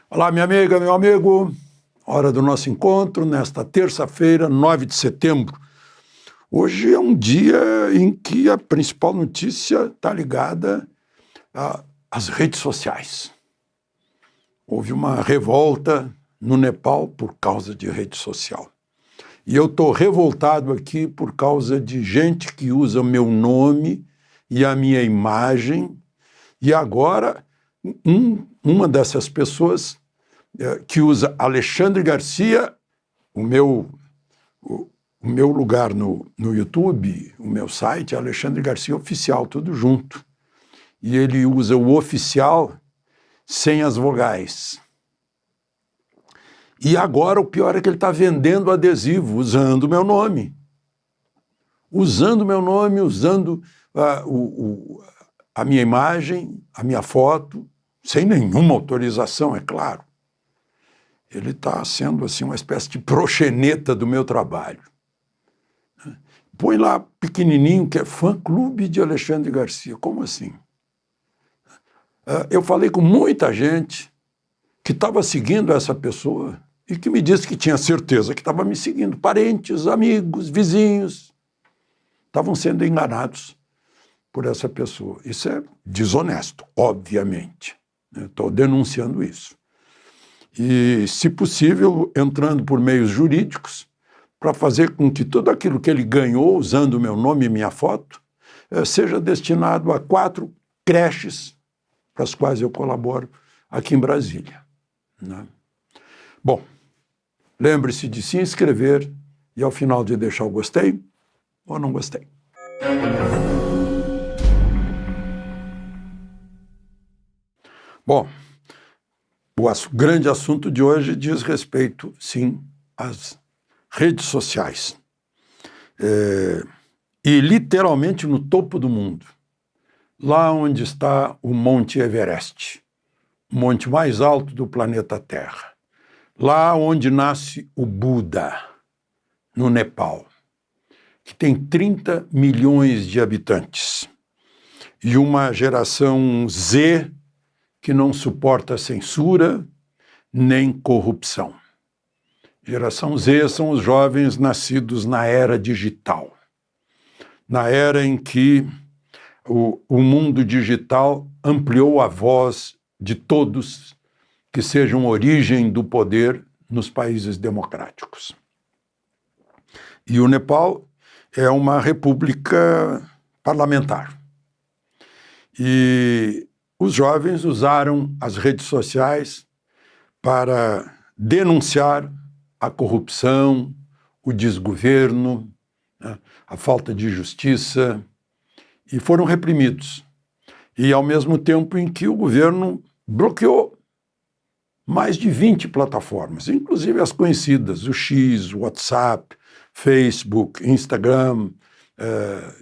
Olá, minha amiga, meu amigo. Hora do nosso encontro, nesta terça-feira, 9 de setembro. Hoje é um dia em que a principal notícia está ligada às redes sociais. Houve uma revolta no Nepal por causa de rede social. E eu estou revoltado aqui por causa de gente que usa o meu nome e a minha imagem. E agora, uma dessas pessoas que usa Alexandre Garcia, o meu lugar no YouTube, o meu site é Alexandre Garcia Oficial, tudo junto. E ele usa o oficial sem as vogais. E agora o pior é que ele está vendendo adesivo usando o meu nome. Usando a minha imagem, a minha foto, sem nenhuma autorização, é claro. Ele está sendo assim uma espécie de proxeneta do meu trabalho. Põe lá pequenininho que é fã-clube de Alexandre Garcia. Como assim? Eu falei com muita gente que estava seguindo essa pessoa e que me disse que tinha certeza que estava me seguindo. Parentes, amigos, vizinhos. Estavam sendo enganados por essa pessoa. Isso é desonesto, obviamente. Estou denunciando isso. E, se possível, entrando por meios jurídicos, para fazer com que tudo aquilo que ele ganhou, usando o meu nome e minha foto, seja destinado a 4 creches para as quais eu colaboro aqui em Brasília. Né? Bom, lembre-se de se inscrever e, ao final, de deixar o gostei ou não gostei. Bom, o grande assunto de hoje diz respeito, sim, às redes sociais. E literalmente no topo do mundo, lá onde está o Monte Everest, o monte mais alto do planeta Terra, lá onde nasce o Buda, no Nepal, que tem 30 milhões de habitantes, e uma geração Z que não suporta censura nem corrupção. Geração Z são os jovens nascidos na era digital, na era em que o mundo digital ampliou a voz de todos que sejam origem do poder nos países democráticos. E o Nepal é uma república parlamentar. E os jovens usaram as redes sociais para denunciar a corrupção, o desgoverno, a falta de justiça, e foram reprimidos. E ao mesmo tempo em que o governo bloqueou mais de 20 plataformas, inclusive as conhecidas, o X, o WhatsApp, Facebook, Instagram,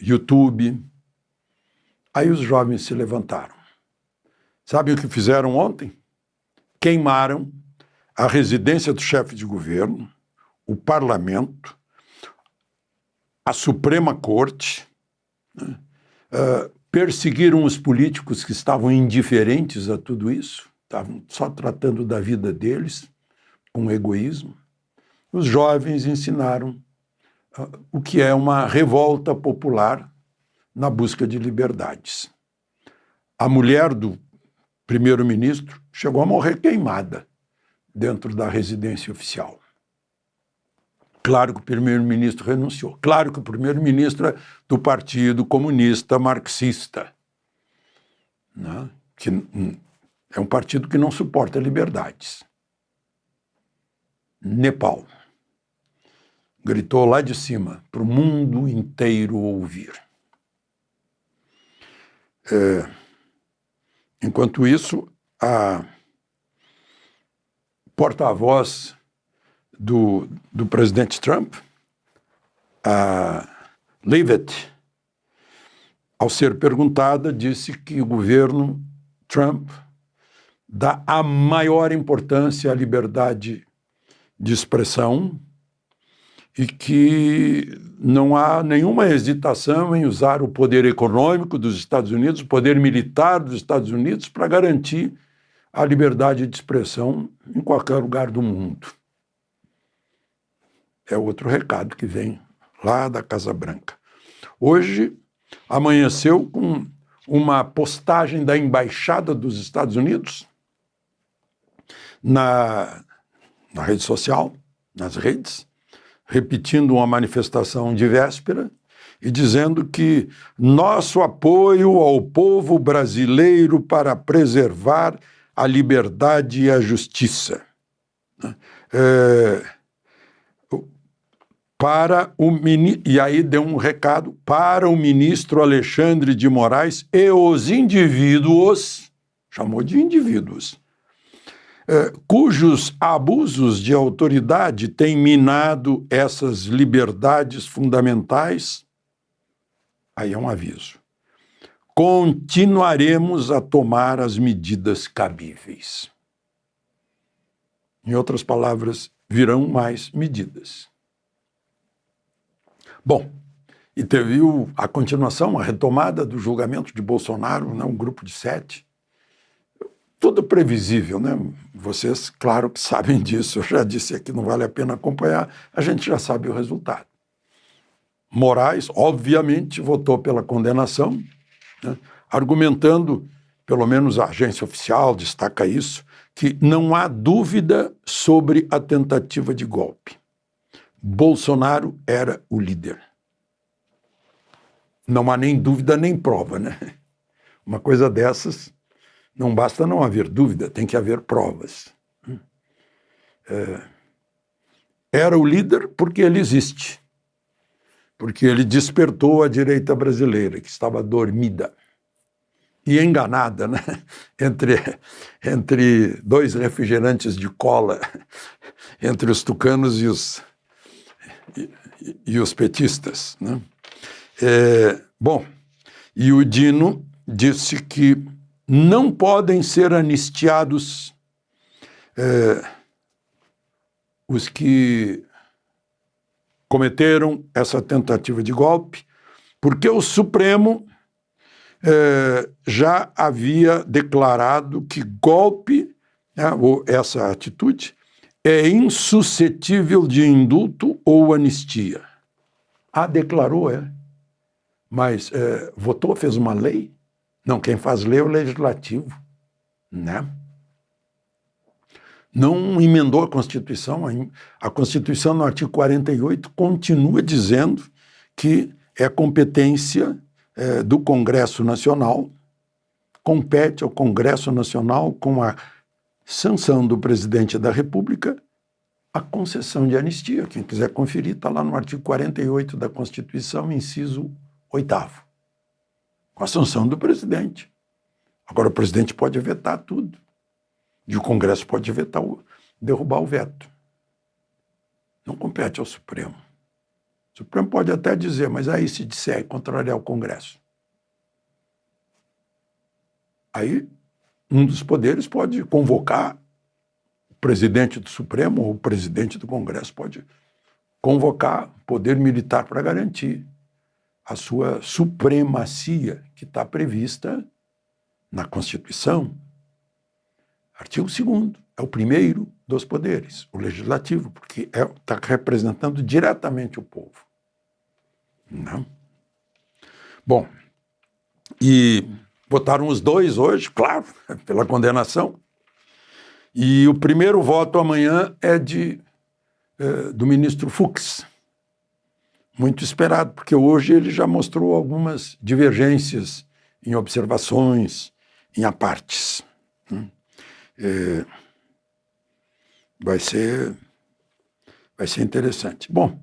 YouTube. Aí os jovens se levantaram. Sabem o que fizeram ontem? Queimaram a residência do chefe de governo, o parlamento, a Suprema Corte, perseguiram os políticos que estavam indiferentes a tudo isso, estavam só tratando da vida deles, com egoísmo. Os jovens ensinaram o que é uma revolta popular na busca de liberdades. A mulher do primeiro-ministro chegou a morrer queimada dentro da residência oficial. Claro que o primeiro-ministro renunciou. Claro que o primeiro-ministro é do Partido Comunista Marxista, né? Que é um partido que não suporta liberdades. Nepal gritou lá de cima para o mundo inteiro ouvir. Enquanto isso, a porta-voz do presidente Trump, a Leavitt, ao ser perguntada, disse que o governo Trump dá a maior importância à liberdade de expressão e que não há nenhuma hesitação em usar o poder econômico dos Estados Unidos, o poder militar dos Estados Unidos para garantir a liberdade de expressão em qualquer lugar do mundo. É outro recado que vem lá da Casa Branca. Hoje amanheceu com uma postagem da Embaixada dos Estados Unidos na rede social, nas redes, repetindo uma manifestação de véspera e dizendo que nosso apoio ao povo brasileiro para preservar a liberdade e a justiça. E aí deu um recado para o ministro Alexandre de Moraes e os indivíduos, chamou de indivíduos, cujos abusos de autoridade têm minado essas liberdades fundamentais. Aí é um aviso. Continuaremos a tomar as medidas cabíveis. Em outras palavras, virão mais medidas. Bom, e teve a continuação, a retomada do julgamento de Bolsonaro, né, um grupo de 7. Tudo previsível, né? Vocês, claro que sabem disso, eu já disse aqui, não vale a pena acompanhar, a gente já sabe o resultado. Moraes, obviamente, votou pela condenação, né, argumentando, pelo menos a agência oficial destaca isso, que não há dúvida sobre a tentativa de golpe. Bolsonaro era o líder. Não há nem dúvida nem prova, né? Uma coisa dessas, não basta não haver dúvida, tem que haver provas. Era o líder porque ele existe. Porque ele despertou a direita brasileira, que estava dormida e enganada, né? Entre dois refrigerantes de cola, entre os tucanos e os petistas, né? Bom, e o Dino disse que não podem ser anistiados os que cometeram essa tentativa de golpe, porque o Supremo já havia declarado que golpe, ou essa atitude, é insuscetível de indulto ou anistia. Declarou, mas votou, fez uma lei? Não, quem faz lei é o legislativo, né? Não emendou a Constituição. A Constituição, no artigo 48, continua dizendo que é competência do Congresso Nacional, compete ao Congresso Nacional, com a sanção do presidente da República, a concessão de anistia. Quem quiser conferir, está lá no artigo 48 da Constituição, inciso 8º. Com a sanção do presidente. Agora, o presidente pode vetar tudo. E o Congresso pode vetar, derrubar o veto. Não compete ao Supremo. O Supremo pode até dizer, mas aí se disser contrariar o Congresso. Aí um dos poderes pode convocar o presidente do Supremo ou o presidente do Congresso pode convocar o poder militar para garantir a sua supremacia, que está prevista na Constituição. Artigo 2º, é o primeiro dos poderes, o legislativo, porque está representando diretamente o povo. Não? Bom, e votaram os dois hoje, claro, pela condenação, e o primeiro voto amanhã é do ministro Fux, muito esperado, porque hoje ele já mostrou algumas divergências em observações, em apartes. Vai ser interessante. Bom,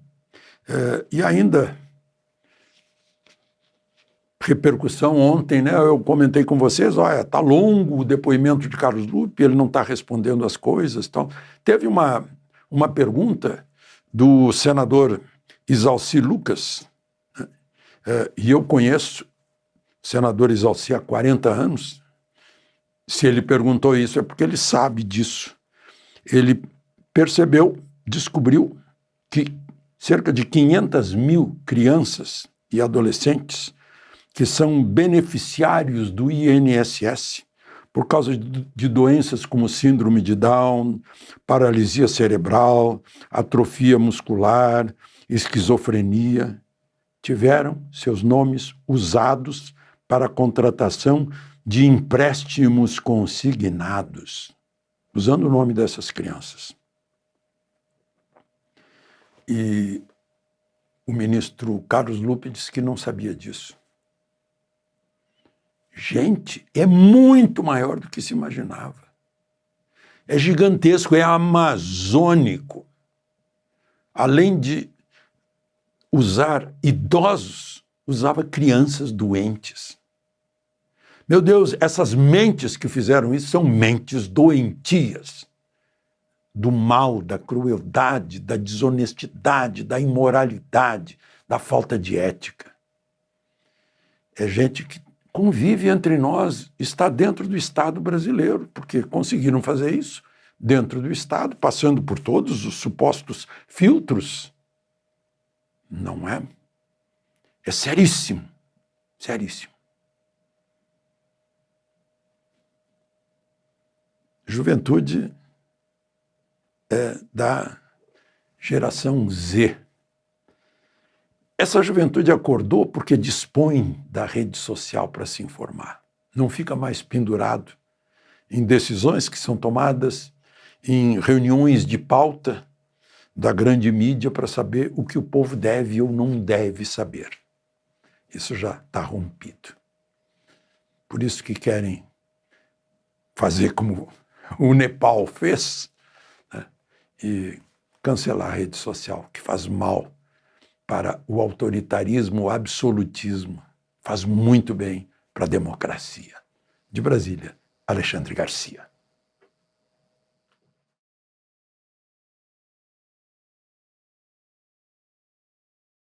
e ainda, repercussão ontem, né? Eu comentei com vocês, olha, está longo o depoimento de Carlos Lupe, ele não está respondendo as coisas. Tal. Teve uma pergunta do senador Isalci Lucas, e eu conheço o senador Isalci há 40 anos. Se ele perguntou isso, é porque ele sabe disso. Ele descobriu que cerca de 500 mil crianças e adolescentes que são beneficiários do INSS por causa de doenças como síndrome de Down, paralisia cerebral, atrofia muscular, esquizofrenia, tiveram seus nomes usados para a contratação de empréstimos consignados, usando o nome dessas crianças. E o ministro Carlos Lupe disse que não sabia disso. Gente, é muito maior do que se imaginava. É gigantesco, é amazônico. Além de usar idosos, usava crianças doentes. Meu Deus, essas mentes que fizeram isso são mentes doentias. Do mal, da crueldade, da desonestidade, da imoralidade, da falta de ética. É gente que convive entre nós, está dentro do Estado brasileiro, porque conseguiram fazer isso dentro do Estado, passando por todos os supostos filtros. Não é? É seríssimo, seríssimo. Juventude é da geração Z. Essa juventude acordou porque dispõe da rede social para se informar. Não fica mais pendurado em decisões que são tomadas em reuniões de pauta da grande mídia para saber o que o povo deve ou não deve saber. Isso já está rompido. Por isso que querem fazer como o Nepal fez, né, e cancelar a rede social, que faz mal para o autoritarismo, o absolutismo. Faz muito bem para a democracia. De Brasília, Alexandre Garcia.